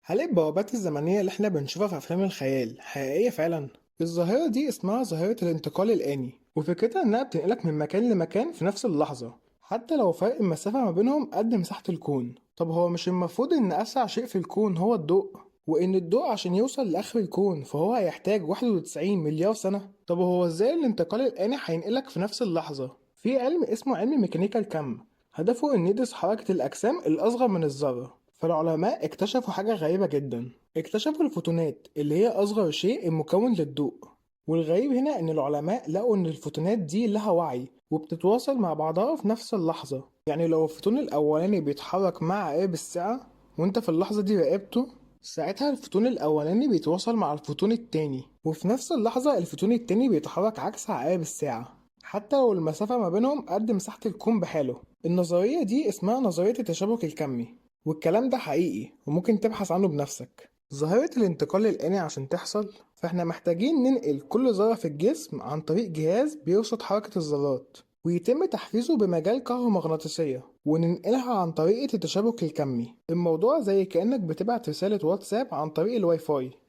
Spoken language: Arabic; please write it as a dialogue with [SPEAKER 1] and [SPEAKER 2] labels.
[SPEAKER 1] هل البوابات الزمنية اللي احنا بنشوفها في أفلام الخيال حقيقية فعلا؟ الظاهرة دي اسمها ظاهرة الانتقال الآني، وفكرتها إنها بتنقلك من مكان لمكان في نفس اللحظة، حتى لو فرق المسافة ما بينهم قد مساحة الكون. طب هو مش المفروض إن أسرع شيء في الكون هو الضوء؟ وإن الضوء عشان يوصل لآخر الكون فهو هيحتاج 91 مليار سنة؟ طب هو إزاي الانتقال الآني هينقلك في نفس اللحظة؟ في علم اسمه علم ميكانيكا الكم، هدفه إن يدرس حركة الأجسام الأصغر من الذرة. فالعلماء اكتشفوا حاجة غريبة جدا، اكتشفوا الفوتونات اللي هي أصغر شيء مكون للضوء. والغريب هنا إن العلماء لقوا إن الفوتونات دي لها وعي وبتتواصل مع بعضها في نفس اللحظة. يعني لو الفوتون الأولاني بيتحرك مع عقارب الساعة وإنت في اللحظة دي راقبته، ساعتها الفوتون الأولاني بيتواصل مع الفوتون التاني، وفي نفس اللحظة الفوتون التاني بيتحرك عكس عقارب الساعة، حتى لو المسافة ما بينهم قد مساحة الكون بحاله. النظرية دي اسمها نظرية التشابك الكمي، والكلام ده حقيقي وممكن تبحث عنه بنفسك. ظاهرة الانتقال الآني عشان تحصل فاحنا محتاجين ننقل كل ذرة في الجسم عن طريق جهاز بيرصد حركة الذرات، ويتم تحفيزه بمجال كهرومغناطيسية، وننقلها عن طريقة التشابك الكمي. الموضوع زي كأنك بتبعت رسالة واتساب عن طريق الواي فاي.